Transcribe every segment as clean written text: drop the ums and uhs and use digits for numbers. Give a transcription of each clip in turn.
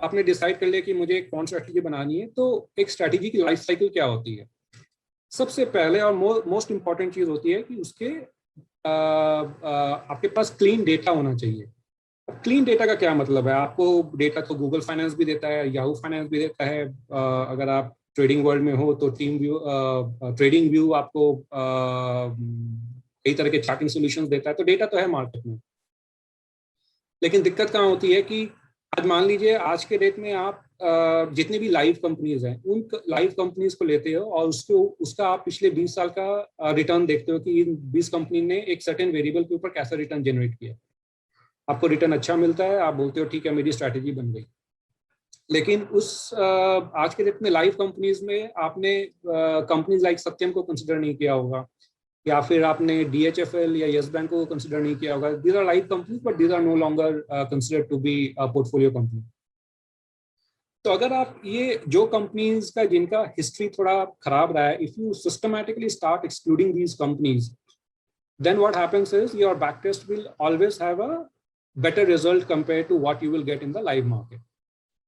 आपने डिसाइड कर लिया कि मुझे एक कौन स्ट्रैटेजी बनानी है, तो एक स्ट्रैटेजी की लाइफ साइकिल क्या होती है? सबसे पहले और मोस्ट इंपॉर्टेंट चीज होती है कि उसके आपके पास क्लीन डेटा होना चाहिए। क्लीन डेटा का क्या मतलब है? आपको डेटा तो गूगल फाइनेंस भी देता है, याहू फाइनेंस भी देता है। अगर आप ट्रेडिंग वर्ल्ड में हो तो ट्रेडिंग व्यू आपको कई तरह के चार्टिंग सॉल्यूशंस देता है। तो डेटा तो है मार्केट में, लेकिन दिक्कत कहाँ होती है कि आज मान लीजिए आज के डेट में आप जितनी भी लाइव कंपनीज हैं उन लाइव कंपनीज को लेते हो और उसका आप पिछले 20 साल का रिटर्न देखते हो कि इन 20 कंपनी ने एक सर्टेन वेरिएबल के ऊपर कैसा रिटर्न जनरेट किया। आपको रिटर्न अच्छा मिलता है, आप बोलते हो ठीक है मेरी स्ट्रैटेजी बन गई। लेकिन आज के डेट में लाइव कंपनीज में आपने कंपनीज लाइक सत्यम को कंसिडर नहीं किया होगा, या फिर आपने DHFL या यस बैंक को कंसिडर नहीं किया होगा। These are live companies but these are no longer considered to be portfolio company. तो अगर आप ये जो कंपनीज का जिनका हिस्ट्री थोड़ा खराब रहा है, if you systematically start excluding these companies, then what happens is your backtest will always have a better result compared to what you will get in the live market.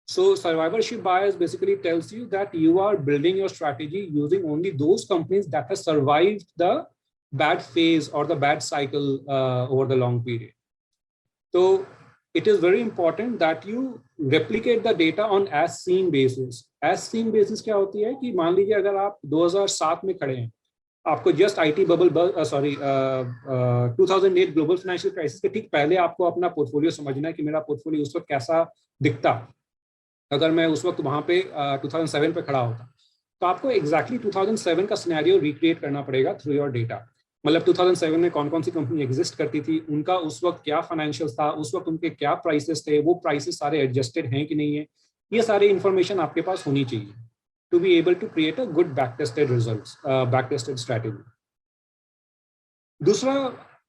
So survivorship bias basically tells you that you are building your strategy using only those companies that have survived the bad phase or the bad cycle over the long period. So it is very important that you replicate the data on as seen basis. As seen basis क्या होती है कि मान लीजिए अगर आप 2007 में खड़े हैं, आपको just IT bubble 2008 global financial crisis के ठीक पहले आपको अपना पोर्टफोलियो समझना है कि मेरा पोर्टफोलियो उस वक्त कैसा दिखता अगर मैं उस वक्त वहां पे 2007 पे खड़ा होता। तो आपको एग्जैक्टली 2007 का सिनेरियो रिक्रिएट करना पड़ेगा थ्रू योर डेटा। मतलब 2007 में कौन कौन सी कंपनी एग्जिस्ट करती थी, उनका उस वक्त क्या फाइनेंशियल था, उस वक्त उनके क्या प्राइसेस थे, वो प्राइसेस सारे एडजस्टेड हैं कि नहीं है, ये सारी इंफॉर्मेशन आपके पास होनी चाहिए to be able to create a good backtested results, backtested strategy. दूसरा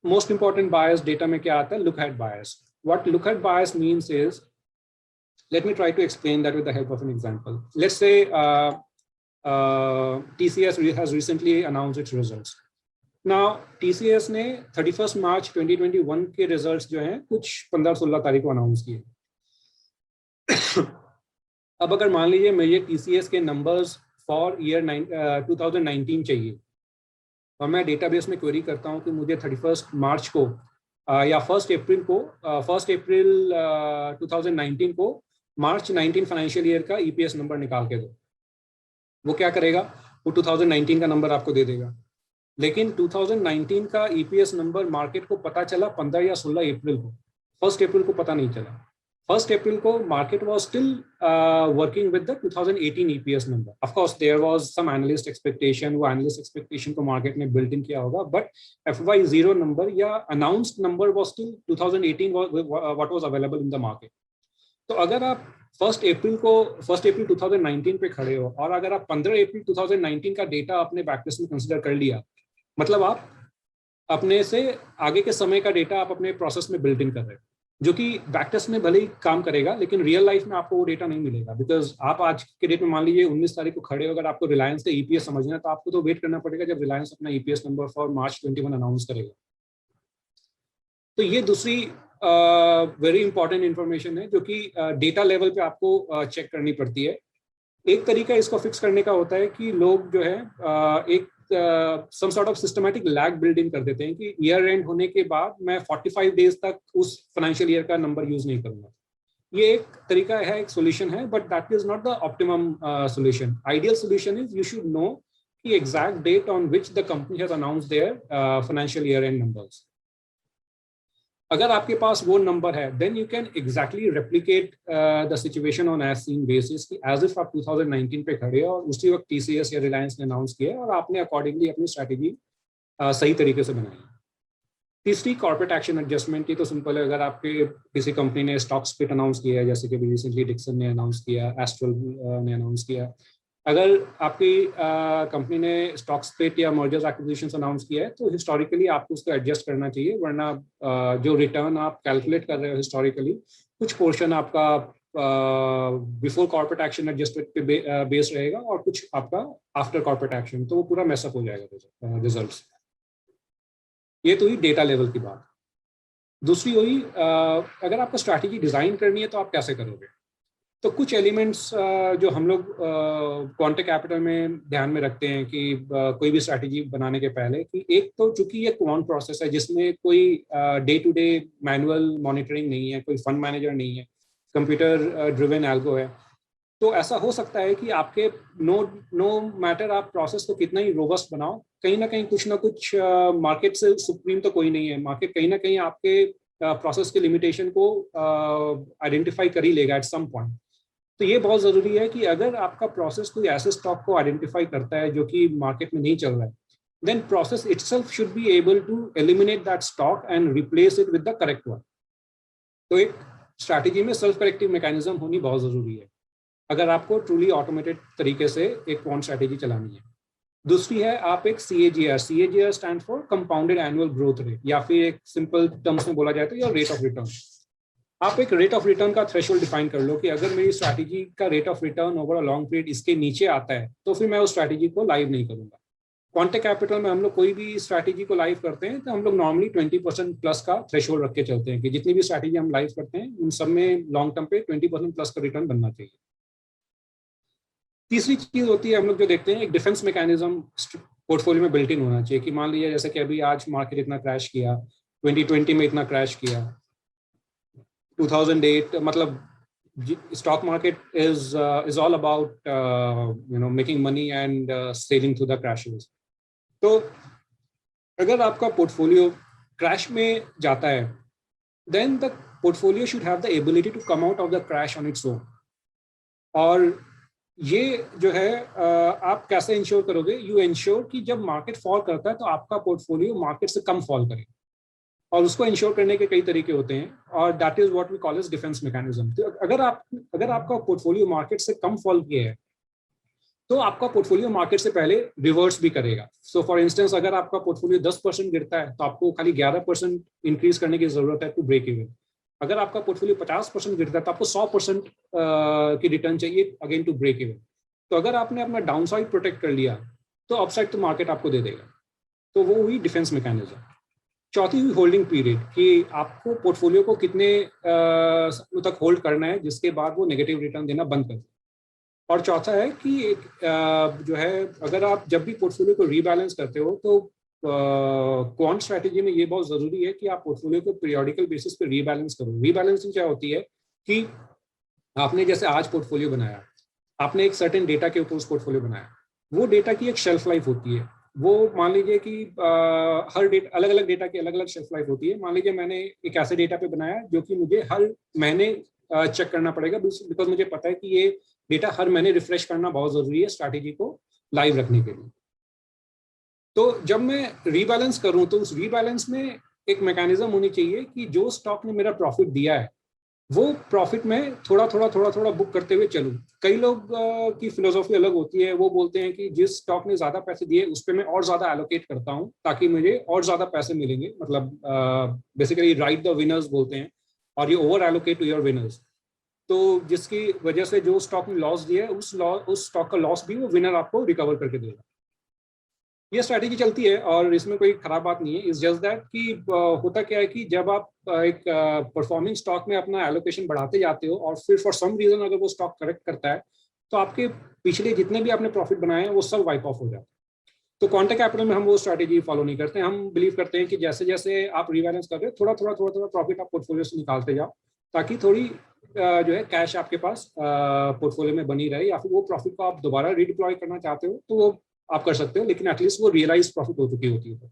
most important bias data में क्या आता है? look ahead bias. What look ahead bias means is, let me try to explain that with the help of an example. Let's say TCS has recently announced its results. Now TCS ने 31 मार्च 2021 के results जो हैं कुछ 15-16 तारीख को announce किए। अब अगर मान लीजिए मुझे TCS के नंबर्स फॉर ईयर 2019 चाहिए और मैं डेटाबेस में क्वेरी करता हूं कि मुझे 31 मार्च को या 1 अप्रैल 2019 को मार्च 19 फाइनेंशियल ईयर का EPS नंबर निकाल के दो। वो क्या करेगा? वो 2019 का नंबर आपको दे देगा। लेकिन 2019 का EPS नंबर मार्केट को पता चला 15 या 16 अप्रैल को, 1 अप्रैल को पता नहीं चला। 1 अप्रैल को market was still working with the 2018 EPS number. Of course, there was some analyst expectation. वो analyst expectation को market ने built in किया होगा, but FY0 number या announced number was still 2018 what was available in the market. तो अगर आप 1 अप्रैल 2019 पे खड़े हो और अगर आप 15 अप्रैल 2019 का डेटा अपने बैकलिस्ट में कंसिडर कर लिया, मतलब आप अपने से आगे के समय का डेटा आप अपने प्रोसेस में बिल्ड इन कर रहे हो, जो कि बैकटेस्ट में भले ही काम करेगा लेकिन रियल लाइफ में आपको वो डेटा नहीं मिलेगा। बिकॉज आप आज के डेट में मान लीजिए 19 तारीख को खड़े हो, अगर आपको रिलायंस का EPS समझना है तो आपको तो वेट करना पड़ेगा जब रिलायंस अपना EPS number for March 21 announce करेगा। तो ये दूसरी वेरी इंपॉर्टेंट इंफॉर्मेशन है जो कि डेटा लेवल पे आपको चेक करनी पड़ती है। एक तरीका इसको फिक्स करने का होता है कि लोग जो है एक some sort of systematic lag build in कर देते हैं कि ईयर एंड होने के बाद मैं 45 डेज तक उस फाइनेंशियल ईयर का नंबर यूज नहीं करूंगा। ये एक तरीका है, एक सोल्यूशन है, but that is not the optimum solution. Ideal solution is you should know कि exact date on which the company has announced their financial year end numbers. अगर आपके पास वो नंबर है then you can exactly replicate the situation on as seen basis कि as if आप 2019 पे खड़े हो और उसी वक्त TCS या रिलायंस ने अनाउंस किया और आपने अकॉर्डिंगली अपनी स्ट्रैटेजी सही तरीके से बनाई। तीसरी कॉर्पोरेट एक्शन एडजस्टमेंट की तो सिंपल है। अगर आपके किसी कंपनी ने स्टॉक स्प्लिट अनाउंस किया है, जैसे कि रिसेंटली डिक्सन ने अनाउंस किया, एस्ट्रल ने अनाउंस किया, अगर आपकी कंपनी ने स्टॉक स्प्लिट या मर्जर्स एक्विजिशंस अनाउंस किया है तो हिस्टोरिकली आपको उसको एडजस्ट करना चाहिए, वरना जो रिटर्न आप कैलकुलेट कर रहे हो हिस्टोरिकली कुछ पोर्शन आपका बिफोर कॉर्पोरेट एक्शन एडजस्टमेंट पे बेस रहेगा और कुछ आपका आफ्टर कॉर्पोरेट एक्शन, तो वो पूरा मैसअप हो जाएगा रिजल्ट्स। ये तो ही डेटा लेवल की बात। दूसरी हुई अगर आपको स्ट्रैटेजी डिजाइन करनी है तो आप कैसे करोगे। तो कुछ एलिमेंट्स जो हम लोग क्वांटम कैपिटल में ध्यान में रखते हैं कि कोई भी स्ट्रैटेजी बनाने के पहले, कि एक तो चूंकि ये क्वांट प्रोसेस है जिसमें कोई day to day manual monitoring नहीं है, कोई फंड मैनेजर नहीं है, कंप्यूटर ड्रिवन एल्गो है, तो ऐसा हो सकता है कि आपके नो मैटर आप प्रोसेस को कितना ही रोबस्ट बनाओ, कहीं ना कुछ मार्केट से सुप्रीम तो कोई नहीं है, मार्केट कहीं ना कहीं आपके प्रोसेस के लिमिटेशन को आइडेंटिफाई कर ही लेगा एट सम पॉइंट। तो ये बहुत जरूरी है कि अगर आपका प्रोसेस कोई ऐसे स्टॉक को आइडेंटिफाई करता है जो कि मार्केट में नहीं चल रहा है, then process itself should be able to eliminate that stock and replace it with the correct one. तो एक स्ट्रैटेजी में सेल्फ करेक्टिव मैकेनिज्म होनी बहुत जरूरी है अगर आपको ट्रूली ऑटोमेटेड तरीके से एक क्वांट स्ट्रैटेजी चलानी है। दूसरी है आप एक CAGR stand for compounded annual growth rate, या फिर एक सिंपल टर्म्स में बोला जाए तो या रेट ऑफ रिटर्न। आप एक रेट ऑफ रिटर्न का थ्रेशोल्ड डिफाइन कर लो कि अगर मेरी स्ट्रैटेजी का rate of return over a long period इसके नीचे आता है तो फिर मैं उस स्ट्रैटेजी को लाइव नहीं करूंगा। क्वांटम कैपिटल में हम लोग कोई भी स्ट्रैटेजी को लाइव करते हैं तो हम लोग नॉर्मली 20% प्लस का थ्रेशोल्ड रख के चलते हैं कि जितनी भी स्ट्रैटेजी हम लाइव करते हैं उन सब में लॉन्ग टर्म पे 20% प्लस का रिटर्न बनना चाहिए। तीसरी चीज होती है हम लोग जो देखते हैं, एक डिफेंस मैकेनिज्म पोर्टफोलियो में बिल्ट इन होना चाहिए कि मान लीजिए जैसे कि अभी आज मार्केट इतना क्रैश किया, 2020 में इतना क्रैश किया, 2008 मतलब stock market is all about making money and selling through the crashes. तो अगर आपका पोर्टफोलियो क्रैश में जाता है then the portfolio should have the ability to come out of the crash on its own. और ये जो है आप कैसे इंश्योर करोगे? यू इंश्योर कि जब मार्केट फॉल करता है तो आपका पोर्टफोलियो मार्केट से कम फॉल करे, और उसको इंश्योर करने के कई तरीके होते हैं और that is what we call as defence mechanism. तो अगर आपका पोर्टफोलियो मार्केट से कम फॉल किया है तो आपका पोर्टफोलियो मार्केट से पहले रिवर्स भी करेगा। सो फॉर इंस्टेंस अगर आपका पोर्टफोलियो 10% गिरता है तो आपको खाली 11% इंक्रीज करने की जरूरत है टू ब्रेक इवन। अगर आपका पोर्टफोलियो 50% गिरता है तो आपको 100% की रिटर्न चाहिए अगेन टू ब्रेक इवन। तो अगर आपने अपना डाउन साइड प्रोटेक्ट कर लिया तो अपसाइड तो मार्केट आपको दे देगा। तो वो हुई डिफेंस मैकेनिज्म। चौथी हुई होल्डिंग पीरियड, कि आपको पोर्टफोलियो को कितने तक होल्ड करना है जिसके बाद वो नेगेटिव रिटर्न देना बंद कर दे। और चौथा है कि जो है अगर आप जब भी पोर्टफोलियो को रीबैलेंस करते हो तो क्वांट स्ट्रैटेजी में ये बहुत जरूरी है कि आप पोर्टफोलियो को पीरियोडिकल बेसिस पे रीबैलेंस करो। रीबैलेंसिंग क्या होती है कि आपने जैसे आज पोर्टफोलियो बनाया, आपने एक सर्टेन डेटा के ऊपर उस पोर्टफोलियो बनाया, वो डेटा की एक शेल्फ लाइफ होती है। वो मान लीजिए कि हर डेटा अलग अलग डेटा की अलग अलग शेल्फ लाइफ होती है। मान लीजिए मैंने एक ऐसे डेटा पे बनाया जो कि मुझे हर महीने चेक करना पड़ेगा, बिकॉज मुझे पता है कि ये डेटा हर महीने रिफ्रेश करना बहुत जरूरी है स्ट्रैटेजी को लाइव रखने के लिए। तो जब मैं रीबैलेंस करूं तो उस रीबैलेंस में एक मैकेनिज्म होनी चाहिए कि जो स्टॉक ने मेरा प्रॉफिट दिया है वो प्रॉफिट में थोड़ा थोड़ा बुक करते हुए चलूं। कई लोग की फिलोसॉफी अलग होती है, वो बोलते हैं कि जिस स्टॉक ने ज्यादा पैसे दिए उस पर मैं और ज्यादा एलोकेट करता हूं ताकि मुझे और ज्यादा पैसे मिलेंगे, मतलब बेसिकली राइट द विनर्स बोलते हैं, और ये over allocate to your winners. तो जिसकी वजह से जो स्टॉक में लॉस दिया है उस स्टॉक का लॉस भी वो विनर आपको रिकवर करके देगा। ये स्ट्रैटेजी चलती है और इसमें कोई खराब बात नहीं है। इट्स जस्ट दैट कि होता क्या है कि जब आप एक परफॉर्मिंग स्टॉक में अपना एलोकेशन बढ़ाते जाते हो और फिर फॉर सम रीजन अगर वो स्टॉक करेक्ट करता है तो आपके पिछले जितने भी आपने प्रॉफिट बनाए हैं वो सब वाइप ऑफ हो जाते हैं। तो क्वांटम कैपिटल में हम वो स्ट्रैटेजी फॉलो नहीं करते। हम बिलीव करते हैं कि जैसे जैसे आप रिबैलेंस कर रहे हो थोड़ा प्रॉफिट आप पोर्टफोलियो से निकालते जाओ ताकि थोड़ी जो है कैश आपके पास पोर्टफोलियो में बनी रहे, या फिर वो प्रॉफिट को आप दोबारा रिडिप्लॉय करना चाहते हो तो वो आप कर सकते हो, लेकिन एटलीस्ट वो रियलाइज प्रॉफिट हो चुकी होती है।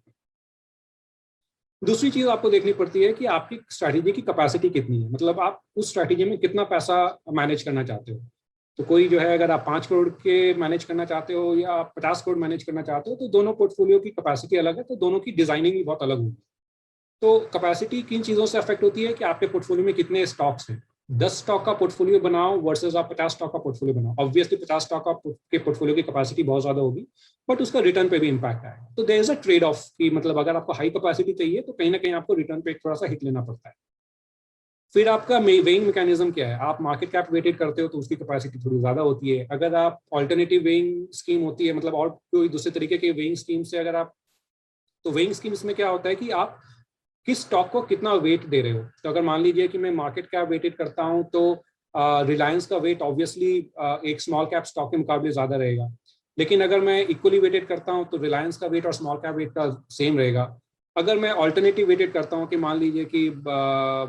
दूसरी चीज आपको देखनी पड़ती है कि आपकी स्ट्रैटेजी की कैपेसिटी कितनी है, मतलब आप उस स्ट्रैटेजी में कितना पैसा मैनेज करना चाहते हो। तो कोई जो है अगर आप 5 करोड़ के मैनेज करना चाहते हो या आप 50 करोड़ मैनेज करना चाहते हो तो दोनों पोर्टफोलियो की कैपेसिटी अलग है, तो दोनों की डिजाइनिंग भी बहुत अलग होगी। तो कैपेसिटी किन चीजों से अफेक्ट होती है कि आपके पोर्टफोलियो में कितने स्टॉक्स हैं। 10 स्टॉक का पोर्टफोलियो बनाओ वर्सेस आप 50 स्टॉक का पोर्टफोलियो बनाओ, ऑब्वियसली 50 स्टॉक के पोर्टफोलियो की कैपेसिटी बहुत ज्यादा होगी बट उसका रिटर्न पे भी इंपैक्ट आएगा। तो there is a trade off कि मतलब अगर आपको हाई कैपेसिटी चाहिए तो कहीं ना कहीं आपको रिटर्न पे थोड़ा सा हिट लेना पड़ता है। फिर आपका वेइंग मैकेनिज्म क्या है, आप मार्केट कैप वेटेड करते हो तो उसकी कैपेसिटी थोड़ी ज्यादा होती है। अगर आप ऑल्टरनेटिव वेइंग स्कीम होती है, मतलब और कोई दूसरे तरीके के वेइंग स्कीम से अगर आप, तो वेइंग स्कीम्स में क्या होता है कि आप किस स्टॉक को कितना वेट दे रहे हो। तो अगर मान लीजिए कि मैं मार्केट कैप वेटेड करता हूं तो रिलायंस का वेट ऑब्वियसली एक स्मॉल कैप स्टॉक के मुकाबले ज़्यादा रहेगा, लेकिन अगर मैं इक्वली वेटेड करता हूँ तो रिलायंस का वेट और स्मॉल कैप वेट का सेम रहेगा। अगर मैं ऑल्टरनेटिव वेटेड करता हूँ कि मान लीजिए कि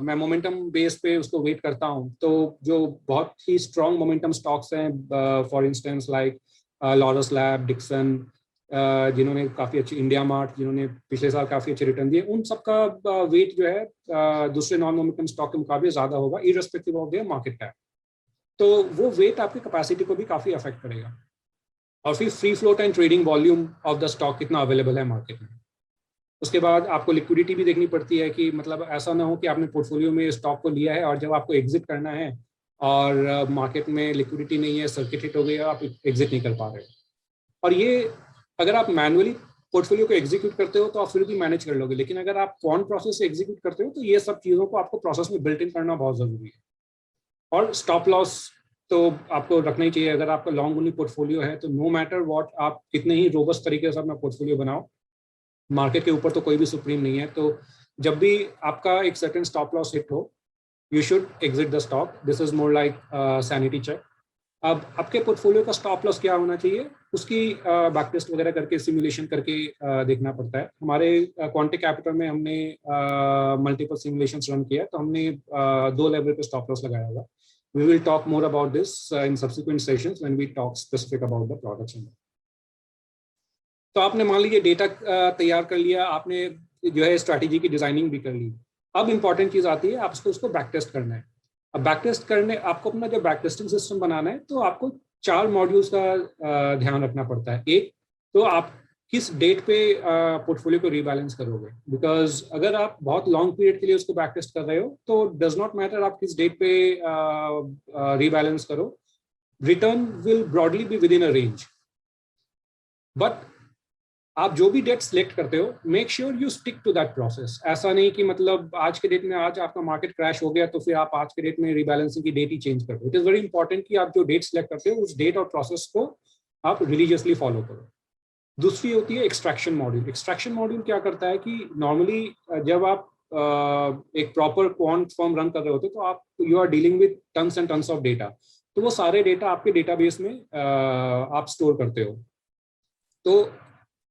मैं मोमेंटम बेस पे उसको वेट करता हूँ, तो जो बहुत ही स्ट्रॉन्ग मोमेंटम स्टॉक्स हैं, for instance like Laurus Lab, Dixon, जिन्होंने काफ़ी अच्छी, इंडिया मार्ट जिन्होंने पिछले साल काफ़ी अच्छे रिटर्न दिए, उन सबका वेट जो है दूसरे नॉन मोमेंटम स्टॉक के मुकाबले ज़्यादा होगा irrespective of their market cap. तो वो वेट आपकी कैपेसिटी को भी काफ़ी अफेक्ट करेगा। और फिर free float and trading volume of the stock कितना अवेलेबल है मार्केट में। उसके बाद आपको लिक्विडिटी भी देखनी पड़ती है कि मतलब ऐसा ना हो कि आपने पोर्टफोलियो में स्टॉक को लिया है और जब आपको एग्जिट करना है और मार्केट में लिक्विडिटी नहीं है, सर्किट हिट हो गई, आप एग्जिट नहीं कर पा रहे हो। और ये अगर आप मैनुअली पोर्टफोलियो को एग्जीक्यूट करते हो तो आप फिर भी मैनेज कर लोगे, लेकिन अगर आप क्वांट प्रोसेस से एग्जीक्यूट करते हो तो ये सब चीज़ों को आपको प्रोसेस में बिल्ट इन करना बहुत ज़रूरी है। और स्टॉप लॉस तो आपको रखना ही चाहिए। अगर आपका लॉन्ग ओनली पोर्टफोलियो है तो नो मैटर व्हाट, आप कितने ही रोबस्ट तरीके से अपना पोर्टफोलियो बनाओ, मार्केट के ऊपर तो कोई भी सुप्रीम नहीं है। तो जब भी आपका एक सर्टेन स्टॉप लॉस हिट हो, you should exit the stock. This is more like sanity check. अब आपके पोर्टफोलियो का स्टॉप लॉस क्या होना चाहिए, उसकी बैक टेस्ट वगैरह करके, सिमुलेशन करके देखना पड़ता है। हमारे क्वांटिक कैपिटल में हमने मल्टीपल सिमुलेशंस रन किया, तो हमने 2 लेवल पे स्टॉप लॉस लगाया हुआ। We will talk more about this in subsequent sessions when we talk specific about the products. तो आपने मान लीजिए डेटा तैयार कर लिया, आपने जो है स्ट्रैटेजी की डिजाइनिंग भी कर ली। अब इंपॉर्टेंट चीज आती है, आपको उसको बैक टेस्ट करना है। अब बैक टेस्ट करने, आपको अपना जो बैक टेस्टिंग सिस्टम बनाना है, तो आपको 4 मॉड्यूल्स का ध्यान रखना पड़ता है। एक तो आप किस डेट पे पोर्टफोलियो को रीबैलेंस करोगे, बिकॉज अगर आप बहुत लॉन्ग पीरियड के लिए उसको बैक टेस्ट कर रहे हो तो डज नॉट मैटर आप किस डेट पे रीबैलेंस करो, return will broadly be within a range. But आप जो भी डेट सिलेक्ट करते हो, make sure you stick to that process. ऐसा नहीं कि मतलब आज के डेट में, आज आपका मार्केट क्रैश हो गया तो फिर आप आज के डेट में रीबैलेंसिंग की डेट ही चेंज कर दो। इट इज वेरी इंपॉर्टेंट कि आप जो डेट सिलेक्ट करते हो उस डेट और प्रोसेस को आप रिलीजियसली फॉलो करो। दूसरी होती है एक्सट्रैक्शन मॉड्यूल। एक्सट्रैक्शन मॉड्यूल क्या करता है कि नॉर्मली जब आप एक प्रॉपर क्वांट फॉर्म रन कर रहे होते तो आप, you are dealing with tons and tons of data, तो वो सारे डेटा आपके डेटाबेस में आप स्टोर करते हो। तो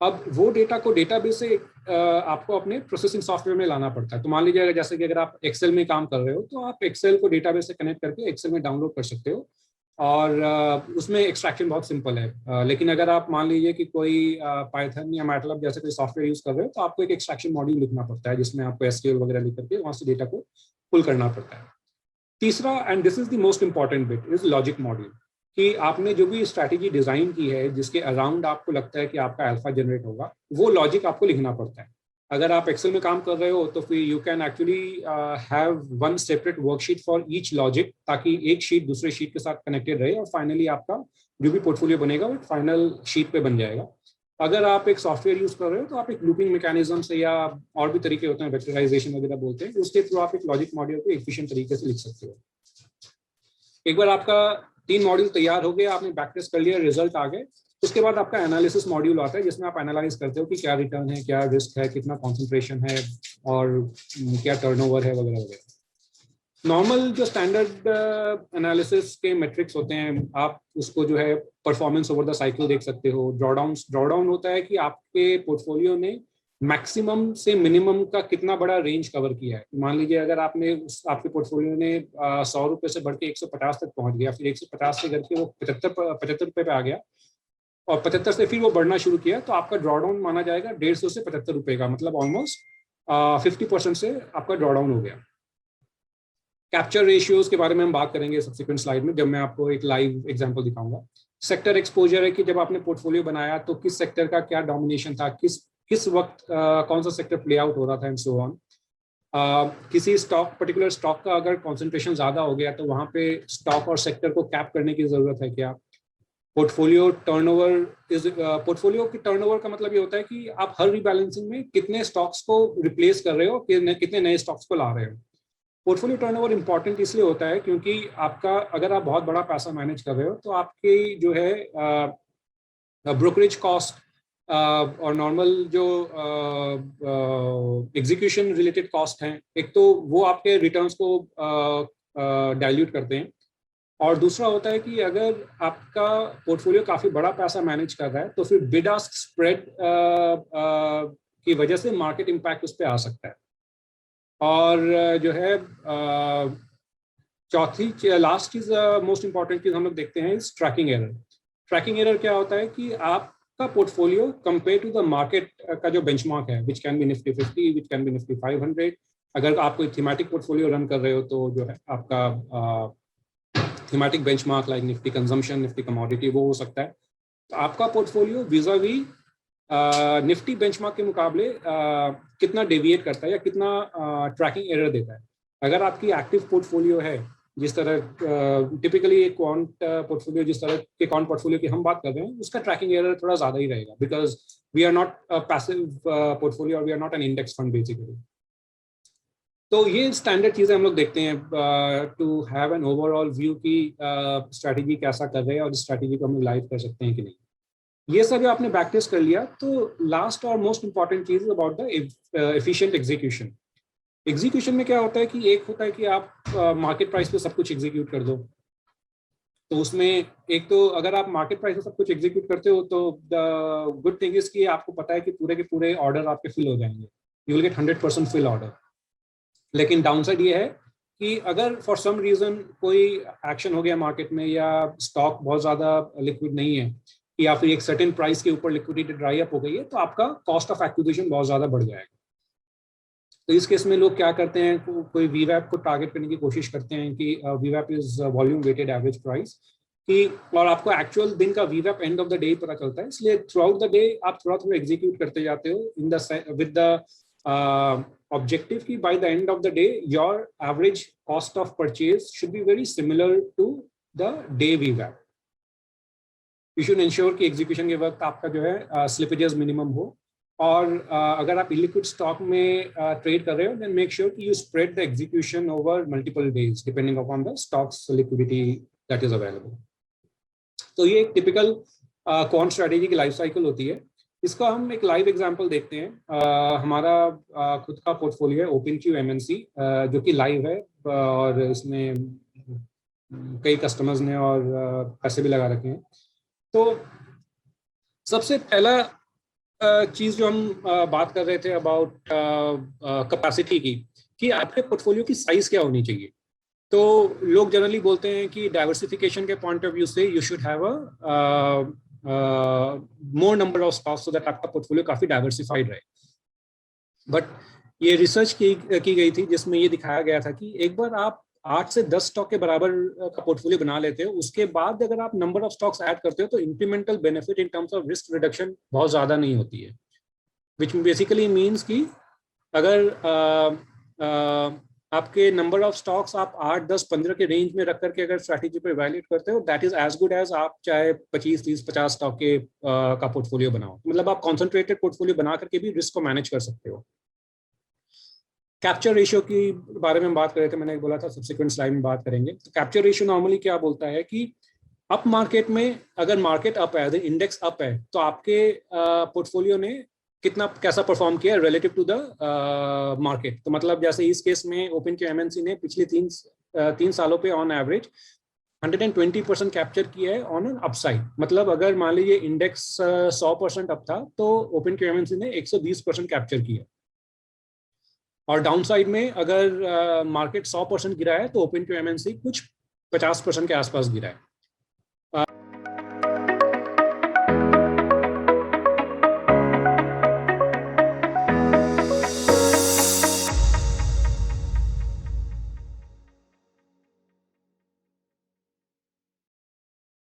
अब वो डेटा को डेटाबेस से आपको अपने प्रोसेसिंग सॉफ्टवेयर में लाना पड़ता है। तो मान लीजिए जैसे कि अगर आप एक्सेल में काम कर रहे हो तो आप एक्सेल को डेटाबेस से कनेक्ट करके एक्सेल में डाउनलोड कर सकते हो, और उसमें एक्सट्रैक्शन बहुत सिंपल है। लेकिन अगर आप मान लीजिए कि कोई पाइथन या मैटलब जैसे कोई सॉफ्टवेयर यूज कर रहे हो तो आपको एक एक्सट्रैक्शन मॉड्यूल लिखना पड़ता है, जिसमें आपको एसक्यूएल वगैरह लिख करके वहां से डेटा को पुल करना पड़ता है। तीसरा, and this is the most important bit, is logic module. कि आपने जो भी स्ट्रैटेजी डिजाइन की है, जिसके अराउंड आपको लगता है कि आपका अल्फा जनरेट होगा, वो लॉजिक आपको लिखना पड़ता है। अगर आप एक्सेल में काम कर रहे हो तो फिर you can actually have one separate worksheet for each logic, ताकि एक शीट दूसरे शीट के साथ कनेक्टेड रहे और फाइनली आपका जो भी पोर्टफोलियो बनेगा वो फाइनल शीट पे बन जाएगा। अगर आप एक सॉफ्टवेयर यूज कर रहे हो तो आप एक लूपिंग मैकेनिज्म से, या और भी तरीके होते हैं, वेक्टराइजेशन वगैरह बोलते हैं, उसके थ्रू आप एक लॉजिक मॉड्यूल को एफिशिएंट तरीके से लिख सकते हो। एक बार आपका 3 मॉड्यूल तैयार हो गया, आपने बैक टेस्ट कर लिया, रिजल्ट आ गए, उसके बाद आपका एनालिसिस मॉड्यूल आता है, जिसमें आप एनालाइज करते हो कि क्या रिटर्न है, क्या रिस्क है, कितना कॉन्सेंट्रेशन है और क्या टर्नओवर है वगैरह वगैरह। नॉर्मल जो स्टैंडर्ड एनालिसिस के मेट्रिक्स होते हैं, आप उसको जो है परफॉर्मेंस ओवर द साइकिल देख सकते हो। ड्रॉडाउन होता है कि आपके पोर्टफोलियो ने मैक्सिमम से मिनिमम का कितना बड़ा रेंज कवर किया है। मान लीजिए अगर आपने आपके पोर्टफोलियो ने 100 रुपए से बढ़ के 150 तक पहुंच गया, फिर 150 से करके वो 75 रुपए पे आ गया और 75 से फिर वो बढ़ना शुरू किया, तो आपका ड्रॉडाउन माना जाएगा 150 से 75 रुपए का, मतलब ऑलमोस्ट 50% से आपका ड्रॉडाउन हो गया। कैप्चर रेशियोज के बारे में हम बात करेंगे सब्सिक्वेंट स्लाइड में, जब मैं आपको एक लाइव एग्जांपल दिखाऊंगा। सेक्टर एक्सपोजर है कि जब आपने पोर्टफोलियो बनाया तो किस सेक्टर का क्या डोमिनेशन था, किस वक्त कौन सा सेक्टर प्ले आउट हो रहा था, एंड सो ऑन। किसी पर्टिकुलर स्टॉक का अगर कॉन्सेंट्रेशन ज्यादा हो गया तो वहां पे स्टॉक और सेक्टर को कैप करने की जरूरत है क्या। पोर्टफोलियो की टर्नओवर का मतलब ये होता है कि आप हर रीबैलेंसिंग में कितने स्टॉक्स को रिप्लेस कर रहे हो, कितने नए स्टॉक्स को ला रहे हो। पोर्टफोलियो टर्नओवर इंपॉर्टेंट इसलिए होता है क्योंकि आपका, अगर आप बहुत बड़ा पैसा मैनेज कर रहे हो तो आपकी जो है ब्रोकरेज कॉस्ट और नॉर्मल जो एग्जीक्यूशन रिलेटेड कॉस्ट हैं, एक तो वो आपके रिटर्न्स को डाइल्यूट करते हैं, और दूसरा होता है कि अगर आपका पोर्टफोलियो काफी बड़ा पैसा मैनेज कर रहा है तो फिर बिड आस्क स्प्रेड की वजह से मार्केट इम्पैक्ट उस पर आ सकता है। और जो है चौथी लास्ट चीज, मोस्ट इंपॉर्टेंट चीज हम लोग देखते हैं इस ट्रैकिंग एरर। ट्रैकिंग एरर क्या होता है कि आपका portfolio compare to the market का जो बेंचमार्क है, which can be Nifty 50, which can be Nifty 500, अगर आप कोई थीमेटिक पोर्टफोलियो रन कर रहे हो तो जो है आपका thematic benchmark like Nifty consumption, Nifty commodity, वो हो सकता है। तो आपका पोर्टफोलियो विज़ावी निफ्टी बेंचमार्क के मुकाबले कितना डेविएट करता है या कितना ट्रैकिंग एरर देता है। अगर आपकी एक्टिव पोर्टफोलियो है, जिस तरह टिपिकली एक क्वांट पोर्टफोलियो, जिस तरह के क्वांट पोर्टफोलियो की हम बात कर रहे हैं, उसका ट्रैकिंग एरर थोड़ा ज्यादा ही रहेगा, because we are not passive portfolio और we are not an index fund basically. तो ये स्टैंडर्ड चीजें हम लोग देखते हैं to have an overall view की स्ट्रैटेजी कैसा कर रहे हैं और इस स्ट्रैटेजी को हम लाइव कर सकते हैं कि नहीं। ये सब आपने बैक टेस्ट कर लिया, तो लास्ट और मोस्ट इंपॉर्टेंट चीज is about the efficient execution. Execution में क्या होता है कि एक होता है कि आप मार्केट प्राइस पे सब कुछ एग्जीक्यूट कर दो। तो उसमें एक तो अगर आप मार्केट प्राइस पे सब कुछ एग्जीक्यूट करते हो तो द गुड थिंग इज कि आपको पता है कि पूरे के पूरे ऑर्डर आपके फिल हो जाएंगे, you will get 100% fill order. लेकिन डाउनसाइड ये है कि अगर फॉर सम रीजन कोई एक्शन हो गया मार्केट में, या स्टॉक बहुत ज्यादा लिक्विड नहीं है, या फिर एक सर्टेन प्राइस के ऊपर लिक्विडिटी ड्राई अप हो गई है, तो आपका कॉस्ट ऑफ एक्विजिशन बहुत ज्यादा बढ़ जाएगा। तो इस केस में लोग क्या करते हैं, कोई वीवैप को टारगेट करने की कोशिश करते हैं कि वीवैप is volume weighted average price कि, और आपको एक्चुअल दिन का वीवैप एंड ऑफ द डे पता चलता है, इसलिए थ्रू आउट द डे आप थोड़ा थोड़ा एग्जीक्यूट करते जाते हो in the with the objective कि by the end of the day your average cost of purchase should be very similar to the day VWAP. You should ensure कि execution के वक्त आपका जो है slippages minimum हो, और अगर आप illiquid stock में trade कर रहे हो then make sure कि you spread the execution over multiple days depending upon the stock's liquidity that is available. तो ये एक typical quant strategy की life cycle होती है। इसका हम एक लाइव एग्जांपल देखते हैं। हमारा खुद का पोर्टफोलियो है OpenQ MNC, जो कि लाइव है, और इसमें कई कस्टमर्स ने और पैसे भी लगा रखे हैं। तो सबसे पहला चीज जो हम बात कर रहे थे अबाउट कैपेसिटी की, कि आपके पोर्टफोलियो की साइज क्या होनी चाहिए। तो लोग जनरली बोलते हैं कि डाइवर्सिफिकेशन के पॉइंट ऑफ व्यू से you should have a more number of stocks so that आपका पोर्टफोलियो काफी डाइवर्सिफाइड रहे। बट ये रिसर्च की गई थी जिसमें ये दिखाया गया था कि एक बार आप 8 से 10 स्टॉक के बराबर का पोर्टफोलियो बना लेते हो, उसके बाद अगर आप नंबर ऑफ स्टॉक्स ऐड करते हो तो incremental benefit in terms of risk reduction बहुत ज्यादा नहीं होती है, विच बेसिकली मीन्स कि अगर आपके नंबर ऑफ स्टॉक्स आप 8, 10, 15 के रेंज में रख करके अगर स्ट्रैटेजी पे इवैल्यूएट करते हो, that is as good as आप चाहे 25, 30, 50 स्टॉक के का पोर्टफोलियो बनाओ। मतलब आप कॉन्सेंट्रेटेड पोर्टफोलियो बना करके भी रिस्क को मैनेज कर सकते हो। कैप्चर रेशियो की बारे में बात कर रहे थे, मैंने बोला था सब्सिक्वेंट स्लाइड में बात करेंगे। तो कैप्चर रेशियो नॉर्मली क्या बोलता है कि अप मार्केट में अगर मार्केट अप है, इंडेक्स अप है, तो आपके पोर्टफोलियो ने कैसा परफॉर्म किया रिलेटिव टू द मार्केट। तो मतलब जैसे इस केस में OpenQ MNC ने पिछले 3 सालों पे ऑन एवरेज 120% कैप्चर किया है ऑन एन अपसाइड। मतलब अगर मान लीजिए इंडेक्स 100% अप था तो OpenQ MNC ने 120% कैप्चर किया, और डाउनसाइड में अगर मार्केट 100% गिरा है तो OpenQ MNC कुछ 50% के आसपास गिरा है।